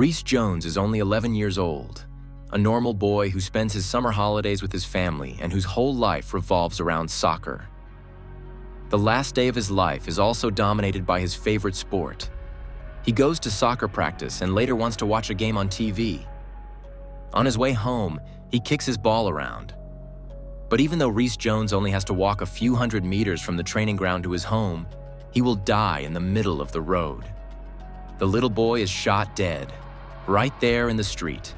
Rhys Jones is only 11 years old, a normal boy who spends his summer holidays with his family and whose whole life revolves around soccer. The last day of his life is also dominated by his favorite sport. He goes to soccer practice and later wants to watch a game on TV. On his way home, he kicks his ball around. But even though Rhys Jones only has to walk a few hundred meters from the training ground to his home, he will die in the middle of the road. The little boy is shot dead, right there in the street.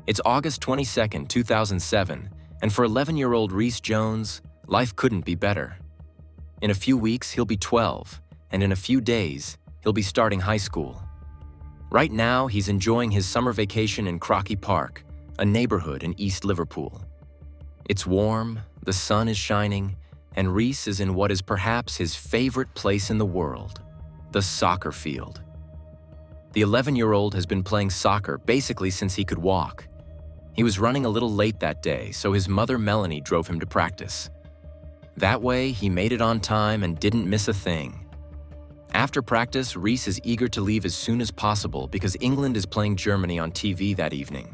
It's August 22nd, 2007, and for 11-year-old Rhys Jones, life couldn't be better. In a few weeks, he'll be 12, and in a few days, he'll be starting high school. Right now, he's enjoying his summer vacation in Crocky Park, a neighborhood in East Liverpool. It's warm, the sun is shining, and Rhys is in what is perhaps his favorite place in the world, the soccer field. The 11-year-old has been playing soccer basically since he could walk. He was running a little late that day, so his mother Melanie drove him to practice. That way, he made it on time and didn't miss a thing. After practice, Rhys is eager to leave as soon as possible because England is playing Germany on TV that evening.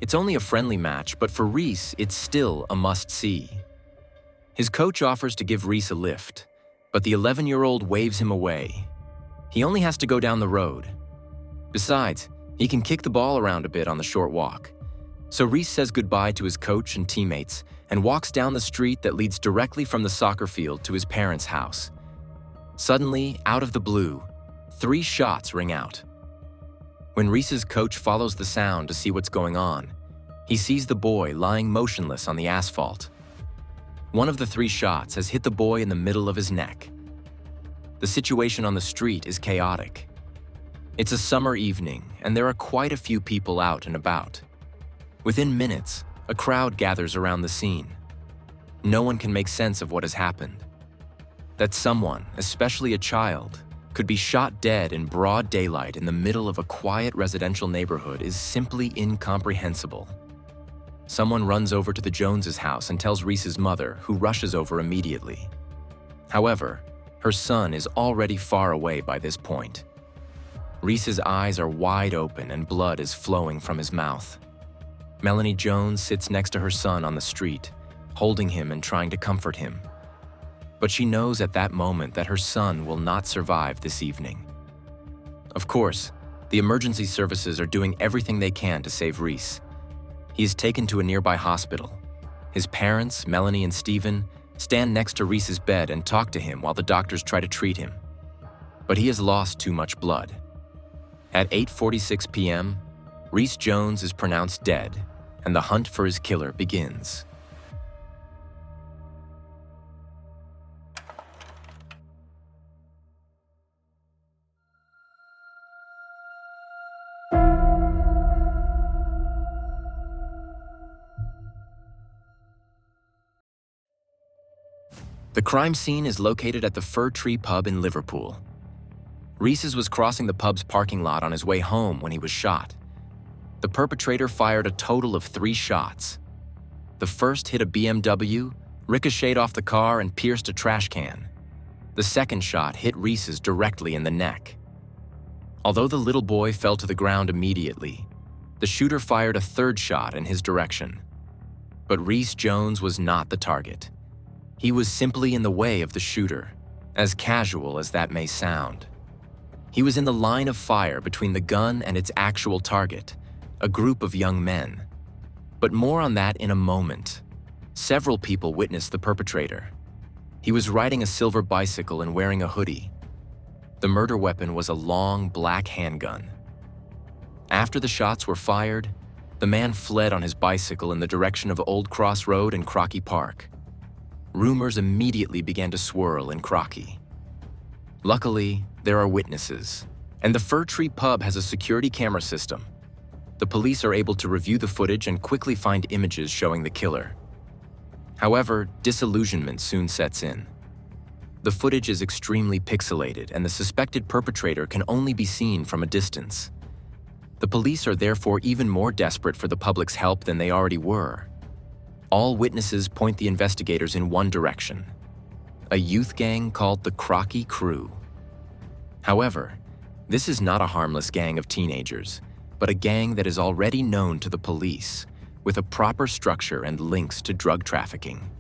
It's only a friendly match, but for Rhys, it's still a must-see. His coach offers to give Rhys a lift, but the 11-year-old waves him away. He only has to go down the road. Besides, he can kick the ball around a bit on the short walk. So Rhys says goodbye to his coach and teammates and walks down the street that leads directly from the soccer field to his parents' house. Suddenly, out of the blue, 3 shots ring out. When Rhys's coach follows the sound to see what's going on, he sees the boy lying motionless on the asphalt. One of the 3 shots has hit the boy in the middle of his neck. The situation on the street is chaotic. It's a summer evening, and there are quite a few people out and about. Within minutes, a crowd gathers around the scene. No one can make sense of what has happened. That someone, especially a child, could be shot dead in broad daylight in the middle of a quiet residential neighborhood is simply incomprehensible. Someone runs over to the Joneses' house and tells Rhys's mother, who rushes over immediately. However, her son is already far away by this point. Rhys's eyes are wide open and blood is flowing from his mouth. Melanie Jones sits next to her son on the street, holding him and trying to comfort him. But she knows at that moment that her son will not survive this evening. Of course, the emergency services are doing everything they can to save Rhys. He is taken to a nearby hospital. His parents, Melanie and Stephen, stand next to Rhys's bed and talk to him while the doctors try to treat him. But he has lost too much blood. At 8:46 p.m., Rhys Jones is pronounced dead, and the hunt for his killer begins. The crime scene is located at the Fir Tree Pub in Liverpool. Rhys was crossing the pub's parking lot on his way home when he was shot. The perpetrator fired a total of 3 shots. The first hit a BMW, ricocheted off the car, and pierced a trash can. The second shot hit Rhys directly in the neck. Although the little boy fell to the ground immediately, the shooter fired a 3rd shot in his direction. But Rhys Jones was not the target. He was simply in the way of the shooter, as casual as that may sound. He was in the line of fire between the gun and its actual target, a group of young men. But more on that in a moment. Several people witnessed the perpetrator. He was riding a silver bicycle and wearing a hoodie. The murder weapon was a long, black handgun. After the shots were fired, the man fled on his bicycle in the direction of Old Cross Road and Crocky Park. Rumors immediately began to swirl in Crocky. Luckily, there are witnesses, and the Fir Tree Pub has a security camera system. The police are able to review the footage and quickly find images showing the killer. However, disillusionment soon sets in. The footage is extremely pixelated, and the suspected perpetrator can only be seen from a distance. The police are therefore even more desperate for the public's help than they already were. All witnesses point the investigators in one direction: a youth gang called the Crocky Crew. However, this is not a harmless gang of teenagers, but a gang that is already known to the police, with a proper structure and links to drug trafficking.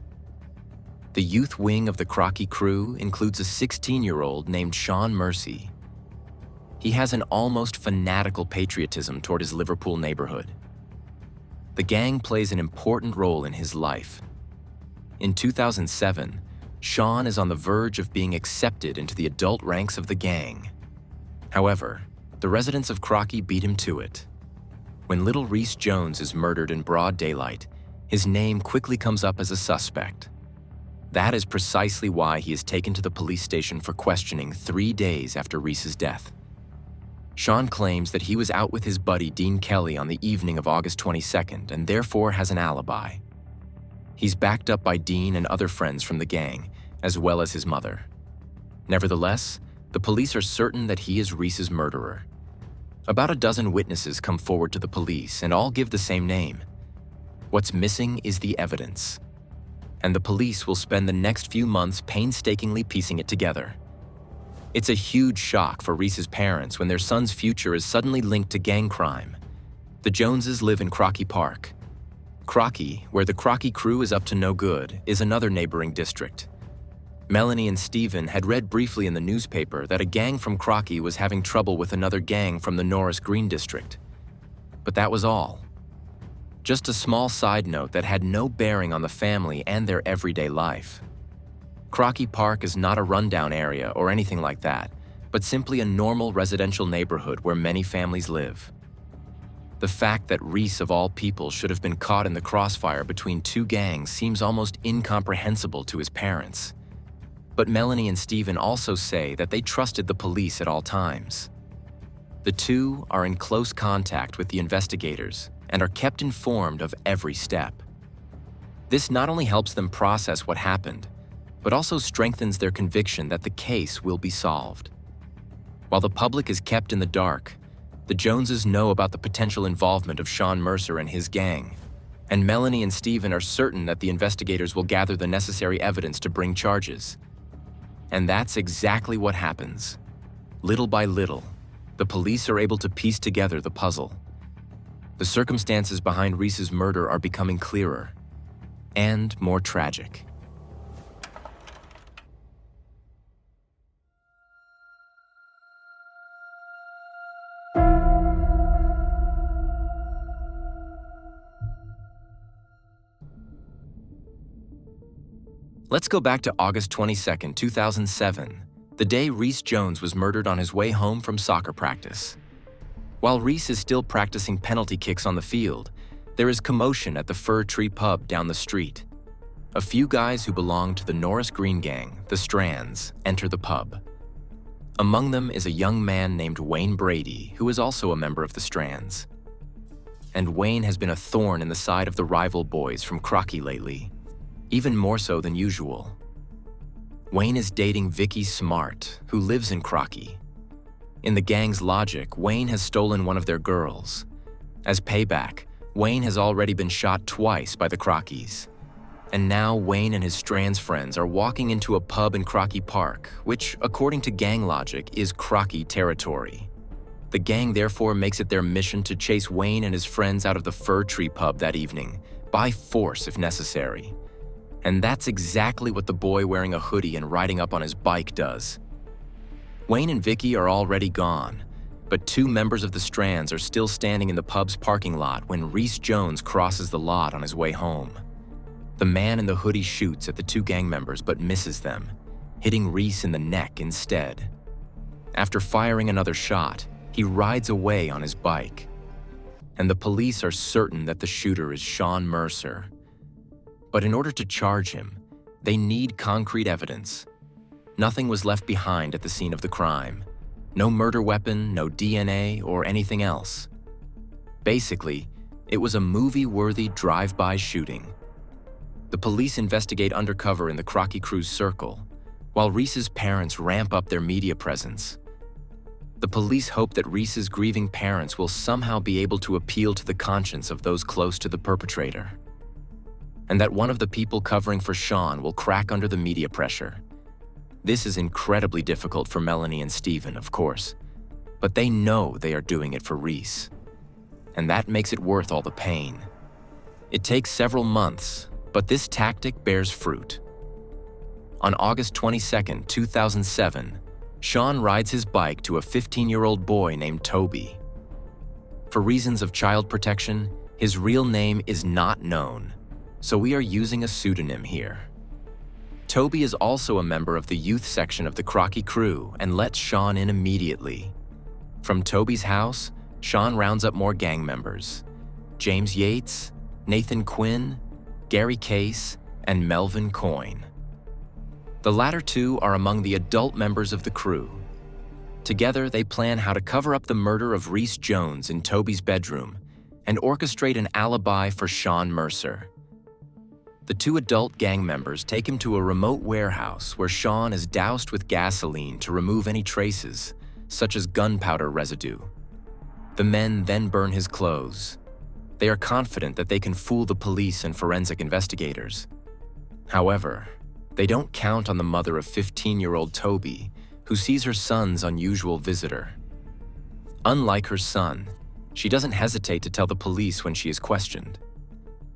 The youth wing of the Crocky Crew includes a 16-year-old named Sean Mercer. He has an almost fanatical patriotism toward his Liverpool neighborhood. The gang plays an important role in his life. In 2007, Sean is on the verge of being accepted into the adult ranks of the gang. However, the residents of Crocky beat him to it. When little Rhys Jones is murdered in broad daylight, his name quickly comes up as a suspect. That is precisely why he is taken to the police station for questioning 3 days after Rhys's death. Sean claims that he was out with his buddy Dean Kelly on the evening of August 22nd and therefore has an alibi. He's backed up by Dean and other friends from the gang, as well as his mother. Nevertheless, the police are certain that he is Rhys's murderer. About a dozen witnesses come forward to the police and all give the same name. What's missing is the evidence. And the police will spend the next few months painstakingly piecing it together. It's a huge shock for Rhys's parents when their son's future is suddenly linked to gang crime. The Joneses live in Crocky Park. Crocky, where the Crocky Crew is up to no good, is another neighboring district. Melanie and Stephen had read briefly in the newspaper that a gang from Crocky was having trouble with another gang from the Norris Green district. But that was all. Just a small side note that had no bearing on the family and their everyday life. Crocky Park is not a rundown area or anything like that, but simply a normal residential neighborhood where many families live. The fact that Rhys, of all people, should have been caught in the crossfire between two gangs seems almost incomprehensible to his parents. But Melanie and Stephen also say that they trusted the police at all times. The two are in close contact with the investigators and are kept informed of every step. This not only helps them process what happened, but also strengthens their conviction that the case will be solved. While the public is kept in the dark, the Joneses know about the potential involvement of Sean Mercer and his gang, and Melanie and Stephen are certain that the investigators will gather the necessary evidence to bring charges. And that's exactly what happens. Little by little, the police are able to piece together the puzzle. The circumstances behind Rhys's murder are becoming clearer and more tragic. Let's go back to August 22nd, 2007, the day Rhys Jones was murdered on his way home from soccer practice. While Rhys is still practicing penalty kicks on the field, there is commotion at the Fir Tree pub down the street. A few guys who belong to the Norris Green gang, the Strands, enter the pub. Among them is a young man named Wayne Brady, who is also a member of the Strands. And Wayne has been a thorn in the side of the rival boys from Crocky lately, even more so than usual. Wayne is dating Vicky Smart, who lives in Crocky. In the gang's logic, Wayne has stolen one of their girls. As payback, Wayne has already been shot twice by the Crockies. And now Wayne and his Strands friends are walking into a pub in Crocky Park, which, according to gang logic, is Crocky territory. The gang therefore makes it their mission to chase Wayne and his friends out of the Fir Tree pub that evening, by force if necessary. And that's exactly what the boy wearing a hoodie and riding up on his bike does. Wayne and Vicky are already gone, but two members of the Strands are still standing in the pub's parking lot when Rhys Jones crosses the lot on his way home. The man in the hoodie shoots at the two gang members but misses them, hitting Rhys in the neck instead. After firing another shot, he rides away on his bike. And the police are certain that the shooter is Sean Mercer. But in order to charge him, they need concrete evidence. Nothing was left behind at the scene of the crime. No murder weapon, no DNA, or anything else. Basically, it was a movie-worthy drive-by shooting. The police investigate undercover in the Crocky Crew's circle, while Rhys's parents ramp up their media presence. The police hope that Rhys's grieving parents will somehow be able to appeal to the conscience of those close to the perpetrator, and that one of the people covering for Sean will crack under the media pressure. This is incredibly difficult for Melanie and Stephen, of course, but they know they are doing it for Rhys, and that makes it worth all the pain. It takes several months, but this tactic bears fruit. On August 22, 2007, Sean rides his bike to a 15-year-old boy named Toby. For reasons of child protection, his real name is not known, so we are using a pseudonym here. Toby is also a member of the youth section of the Crocky Crew and lets Sean in immediately. From Toby's house, Sean rounds up more gang members: James Yates, Nathan Quinn, Gary Case, and Melvin Coyne. The latter two are among the adult members of the crew. Together, they plan how to cover up the murder of Rhys Jones in Toby's bedroom and orchestrate an alibi for Sean Mercer. The two adult gang members take him to a remote warehouse where Sean is doused with gasoline to remove any traces, such as gunpowder residue. The men then burn his clothes. They are confident that they can fool the police and forensic investigators. However, they don't count on the mother of 15-year-old Toby, who sees her son's unusual visitor. Unlike her son, she doesn't hesitate to tell the police when she is questioned.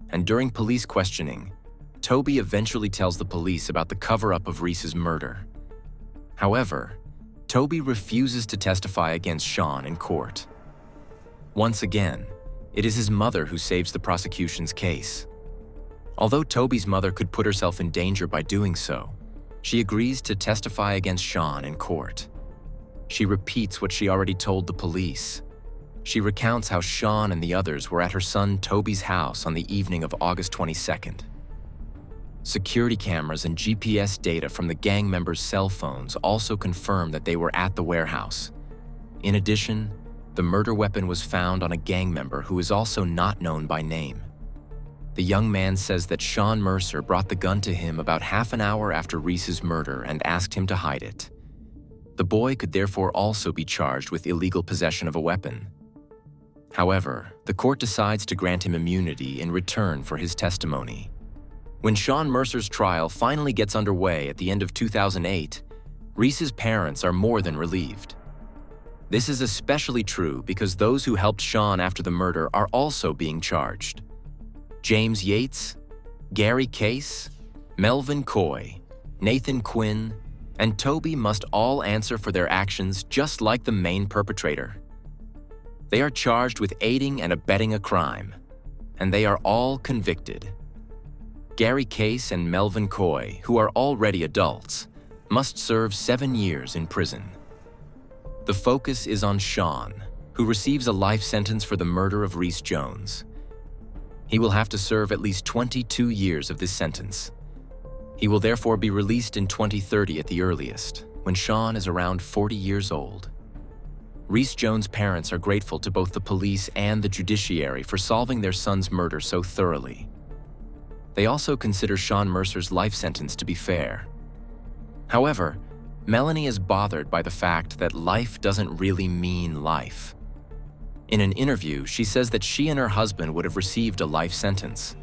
And during police questioning, Toby eventually tells the police about the cover-up of Rhys's murder. However, Toby refuses to testify against Sean in court. Once again, it is his mother who saves the prosecution's case. Although Toby's mother could put herself in danger by doing so, she agrees to testify against Sean in court. She repeats what she already told the police. She recounts how Sean and the others were at her son Toby's house on the evening of August 22nd. Security cameras and GPS data from the gang members' cell phones also confirm that they were at the warehouse. In addition, the murder weapon was found on a gang member who is also not known by name. The young man says that Sean Mercer brought the gun to him about half an hour after Rhys's murder and asked him to hide it. The boy could therefore also be charged with illegal possession of a weapon. However, the court decides to grant him immunity in return for his testimony. When Sean Mercer's trial finally gets underway at the end of 2008, Rhys's parents are more than relieved. This is especially true because those who helped Sean after the murder are also being charged. James Yates, Gary Case, Melvin Coy, Nathan Quinn, and Toby must all answer for their actions just like the main perpetrator. They are charged with aiding and abetting a crime, and they are all convicted. Gary Case and Melvin Coy, who are already adults, must serve 7 years in prison. The focus is on Sean, who receives a life sentence for the murder of Rhys Jones. He will have to serve at least 22 years of this sentence. He will therefore be released in 2030 at the earliest, when Sean is around 40 years old. Rhys Jones' parents are grateful to both the police and the judiciary for solving their son's murder so thoroughly. They also consider Sean Mercer's life sentence to be fair. However, Melanie is bothered by the fact that life doesn't really mean life. In an interview, she says that she and her husband would have received a life sentence.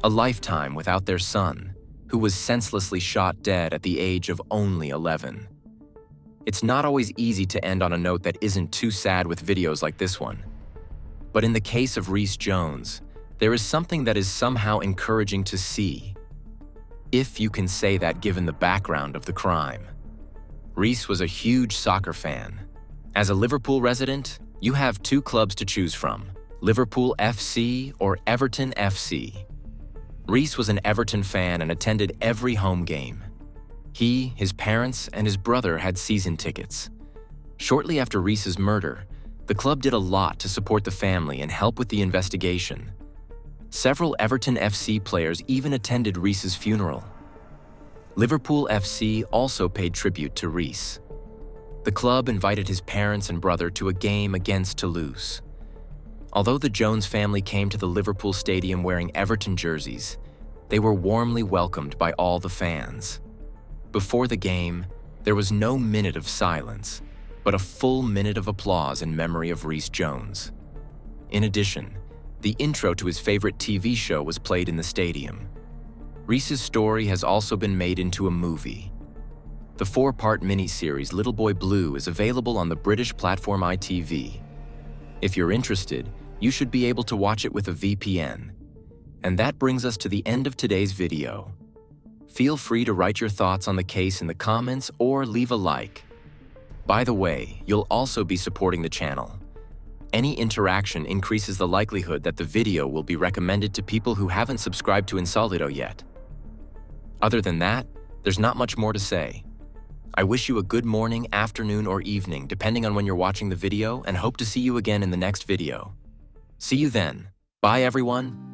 A lifetime without their son, who was senselessly shot dead at the age of only 11. It's not always easy to end on a note that isn't too sad with videos like this one. But in the case of Rhys Jones, there is something that is somehow encouraging to see, if you can say that given the background of the crime. Rhys was a huge soccer fan. As a Liverpool resident, you have two clubs to choose from, Liverpool FC or Everton FC. Rhys was an Everton fan and attended every home game. He, his parents, and his brother had season tickets. Shortly after Rhys's murder, the club did a lot to support the family and help with the investigation. Several Everton FC players even attended Rhys's funeral. Liverpool FC also paid tribute to Rhys. The club invited his parents and brother to a game against Toulouse. Although the Jones family came to the Liverpool stadium wearing Everton jerseys, they were warmly welcomed by all the fans. Before the game, there was no minute of silence, but a full minute of applause in memory of Rhys Jones. In addition, the intro to his favorite TV show was played in the stadium. Rhys's story has also been made into a movie. The 4-part miniseries Little Boy Blue is available on the British platform ITV. If you're interested, you should be able to watch it with a VPN. And that brings us to the end of today's video. Feel free to write your thoughts on the case in the comments or leave a like. By the way, you'll also be supporting the channel. Any interaction increases the likelihood that the video will be recommended to people who haven't subscribed to Unsolved yet. Other than that, there's not much more to say. I wish you a good morning, afternoon, or evening, depending on when you're watching the video, and hope to see you again in the next video. See you then. Bye, everyone.